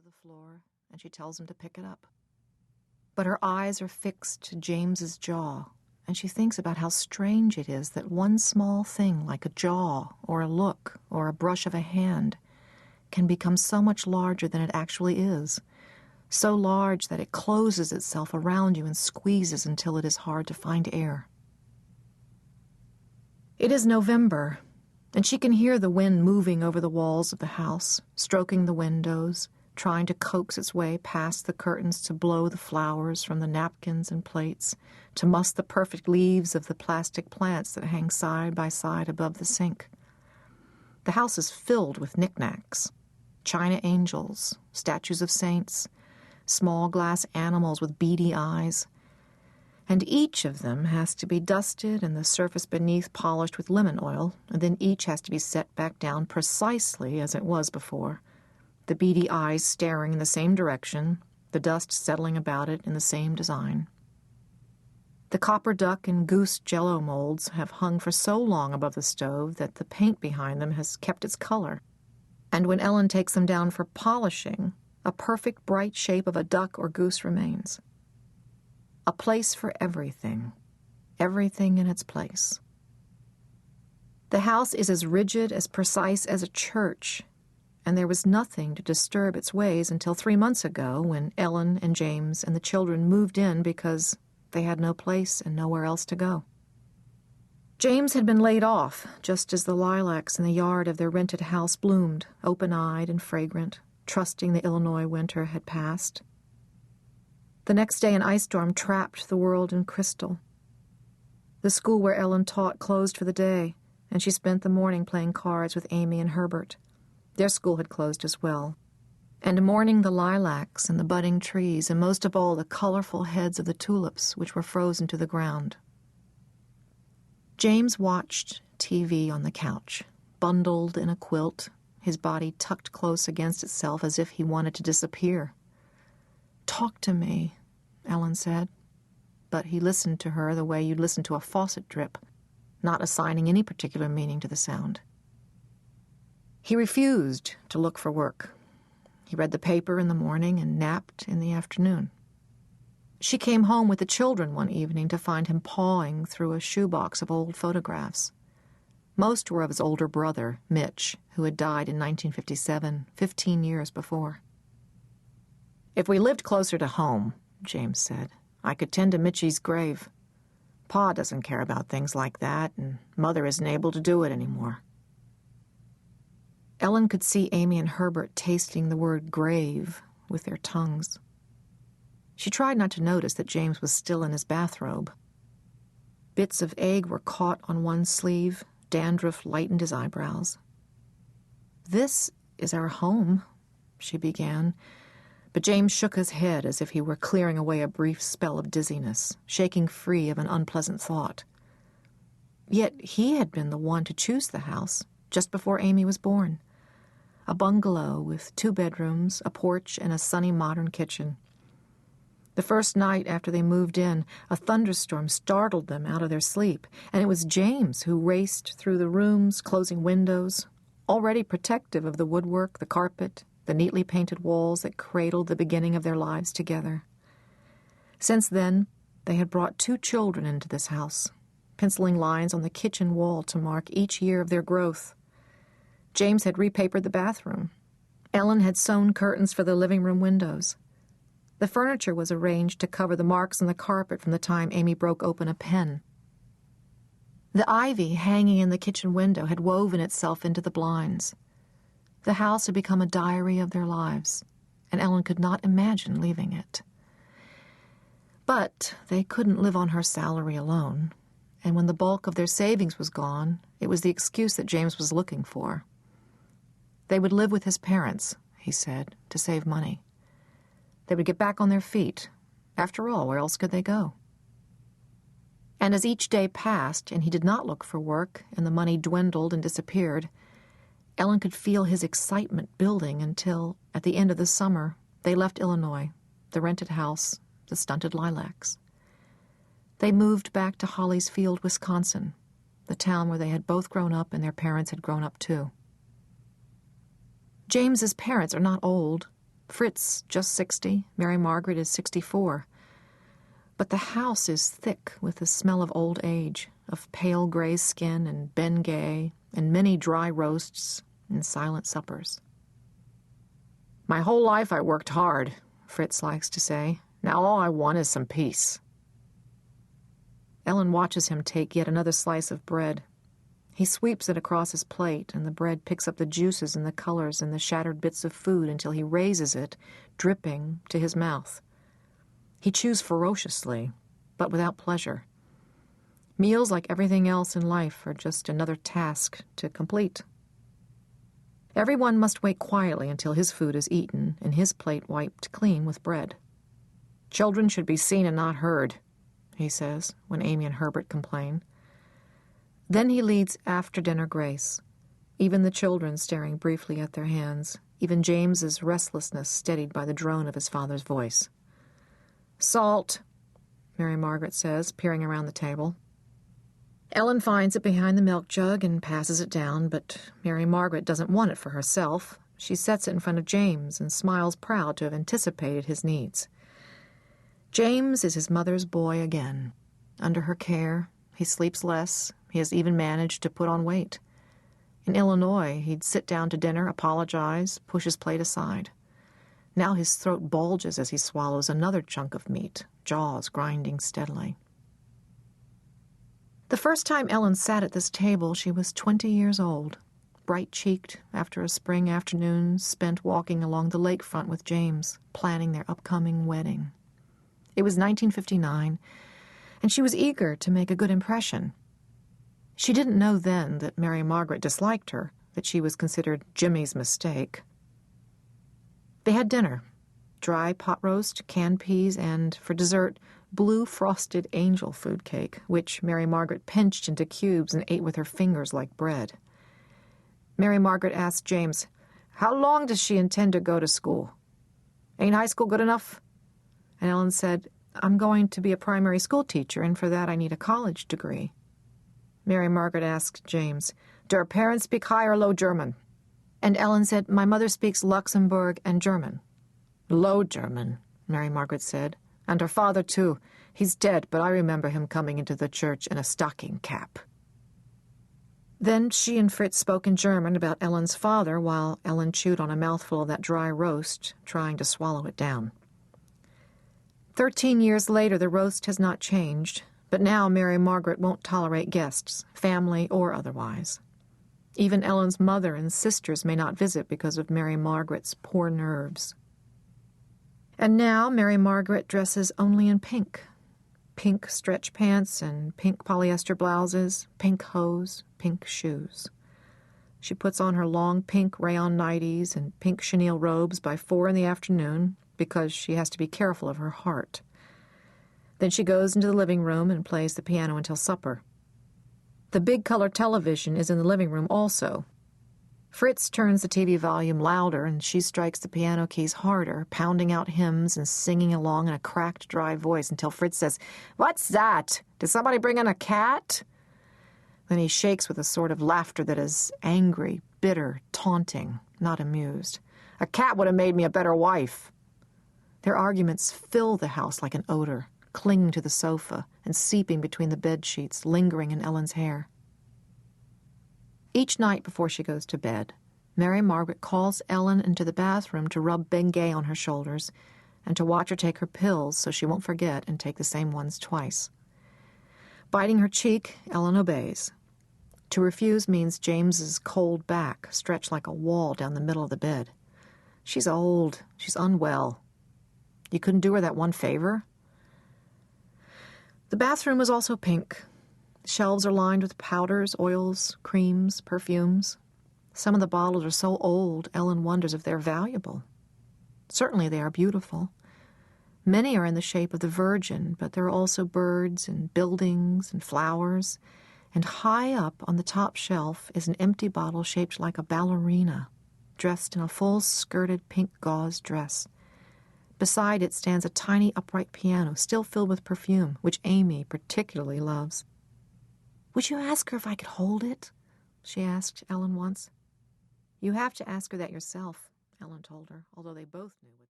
the floor, and she tells him to pick it up. But her eyes are fixed to James's jaw, and she thinks about how strange it is that one small thing like a jaw or a look or a brush of a hand can become so much larger than it actually is, so large that it closes itself around you and squeezes until it is hard to find air. It is November, and she can hear the wind moving over the walls of the house, stroking the windows, trying to coax its way past the curtains to blow the flowers from the napkins and plates, to muss the perfect leaves of the plastic plants that hang side by side above the sink. The house is filled with knickknacks, china angels, statues of saints, small glass animals with beady eyes, and each of them has to be dusted and the surface beneath polished with lemon oil, and then each has to be set back down precisely as it was before, the beady eyes staring in the same direction, the dust settling about it in the same design. The copper duck and goose jello molds have hung for so long above the stove that the paint behind them has kept its color, and when Ellen takes them down for polishing, a perfect bright shape of a duck or goose remains. A place for everything, everything in its place. The house is as rigid, as precise as a church, and there was nothing to disturb its ways until 3 months ago when Ellen and James and the children moved in because they had no place and nowhere else to go. James had been laid off just as the lilacs in the yard of their rented house bloomed, open-eyed and fragrant, trusting the Illinois winter had passed. The next day an ice storm trapped the world in crystal. The school where Ellen taught closed for the day, and she spent the morning playing cards with Amy and Herbert. Their school had closed as well. And mourning the lilacs and the budding trees, and most of all the colorful heads of the tulips which were frozen to the ground. James watched TV on the couch, bundled in a quilt, his body tucked close against itself as if he wanted to disappear. "Talk to me," Ellen said, but he listened to her the way you'd listen to a faucet drip, not assigning any particular meaning to the sound. He refused to look for work. He read the paper in the morning and napped in the afternoon. She came home with the children one evening to find him pawing through a shoebox of old photographs. Most were of his older brother, Mitch, who had died in 1957, 15 years before. "If we lived closer to home," James said, "I could tend to Mitchie's grave. Pa doesn't care about things like that, and Mother isn't able to do it anymore." Ellen could see Amy and Herbert tasting the word grave with their tongues. She tried not to notice that James was still in his bathrobe. Bits of egg were caught on one sleeve, dandruff lightened his eyebrows. "This is our home," she began, but James shook his head as if he were clearing away a brief spell of dizziness, shaking free of an unpleasant thought. Yet he had been the one to choose the house just before Amy was born. A bungalow with 2 bedrooms, a porch, and a sunny modern kitchen. The first night after they moved in, a thunderstorm startled them out of their sleep, and it was James who raced through the rooms, closing windows, already protective of the woodwork, the carpet, the neatly painted walls that cradled the beginning of their lives together. Since then, they had brought 2 children into this house, penciling lines on the kitchen wall to mark each year of their growth. James had repapered the bathroom. Ellen had sewn curtains for the living room windows. The furniture was arranged to cover the marks on the carpet from the time Amy broke open a pen. The ivy hanging in the kitchen window had woven itself into the blinds. The house had become a diary of their lives, and Ellen could not imagine leaving it. But they couldn't live on her salary alone, and when the bulk of their savings was gone, it was the excuse that James was looking for. They would live with his parents, he said, to save money. They would get back on their feet. After all, where else could they go? And as each day passed and he did not look for work and the money dwindled and disappeared, Ellen could feel his excitement building until, at the end of the summer, they left Illinois, the rented house, the stunted lilacs. They moved back to Holly's Field, Wisconsin, the town where they had both grown up and their parents had grown up too. James's parents are not old. Fritz, just 60. Mary Margaret is 64. But the house is thick with the smell of old age, of pale gray skin and Bengay, and many dry roasts and silent suppers. "My whole life I worked hard," Fritz likes to say. "Now all I want is some peace." Ellen watches him take yet another slice of bread. He sweeps it across his plate, and the bread picks up the juices and the colors and the shattered bits of food until he raises it, dripping, to his mouth. He chews ferociously, but without pleasure. Meals, like everything else in life, are just another task to complete. Everyone must wait quietly until his food is eaten and his plate wiped clean with bread. "Children should be seen and not heard," he says, when Amy and Herbert complain. Then he leads after-dinner grace, even the children staring briefly at their hands, even James's restlessness steadied by the drone of his father's voice. "Salt," Mary Margaret says, peering around the table. Ellen finds it behind the milk jug and passes it down, but Mary Margaret doesn't want it for herself. She sets it in front of James and smiles proud to have anticipated his needs. James is his mother's boy again. Under her care, he sleeps less. He has even managed to put on weight. In Illinois, he'd sit down to dinner, apologize, push his plate aside. Now his throat bulges as he swallows another chunk of meat, jaws grinding steadily. The first time Ellen sat at this table, she was 20 years old, bright-cheeked after a spring afternoon spent walking along the lakefront with James, planning their upcoming wedding. It was 1959, and she was eager to make a good impression. She didn't know then that Mary Margaret disliked her, that she was considered Jimmy's mistake. They had dinner, dry pot roast, canned peas, and, for dessert, blue frosted angel food cake, which Mary Margaret pinched into cubes and ate with her fingers like bread. Mary Margaret asked James, "How long does she intend to go to school? Ain't high school good enough?" And Ellen said, "I'm going to be a primary school teacher, and for that I need a college degree." Mary Margaret asked James, "Do her parents speak High or Low German?" And Ellen said, "My mother speaks Luxembourg and German." "Low German," Mary Margaret said. "And her father, too. He's dead, but I remember him coming into the church in a stocking cap." Then she and Fritz spoke in German about Ellen's father while Ellen chewed on a mouthful of that dry roast, trying to swallow it down. 13 years later, the roast has not changed, but now Mary Margaret won't tolerate guests, family or otherwise. Even Ellen's mother and sisters may not visit because of Mary Margaret's poor nerves. And now Mary Margaret dresses only in pink. Pink stretch pants and pink polyester blouses, pink hose, pink shoes. She puts on her long pink rayon nighties and pink chenille robes by 4 in the afternoon because she has to be careful of her heart. Then she goes into the living room and plays the piano until supper. The big color television is in the living room also. Fritz turns the TV volume louder and she strikes the piano keys harder, pounding out hymns and singing along in a cracked, dry voice until Fritz says, "What's that? Did somebody bring in a cat?" Then he shakes with a sort of laughter that is angry, bitter, taunting, not amused. "A cat would have made me a better wife." Their arguments fill the house like an odor, clinging to the sofa and seeping between the bed sheets, lingering in Ellen's hair. Each night before she goes to bed, Mary Margaret calls Ellen into the bathroom to rub Bengay on her shoulders and to watch her take her pills so she won't forget and take the same ones twice. Biting her cheek, Ellen obeys. To refuse means James's cold back stretched like a wall down the middle of the bed. She's old. She's unwell. You couldn't do her that one favor? The bathroom is also pink. The shelves are lined with powders, oils, creams, perfumes. Some of the bottles are so old, Ellen wonders if they're valuable. Certainly they are beautiful. Many are in the shape of the Virgin, but there are also birds and buildings and flowers, and high up on the top shelf is an empty bottle shaped like a ballerina, dressed in a full-skirted pink gauze dress. Beside it stands a tiny upright piano, still filled with perfume, which Amy particularly loves. "Would you ask her if I could hold it?" she asked Ellen once. "You have to ask her that yourself," Ellen told her, although they both knew what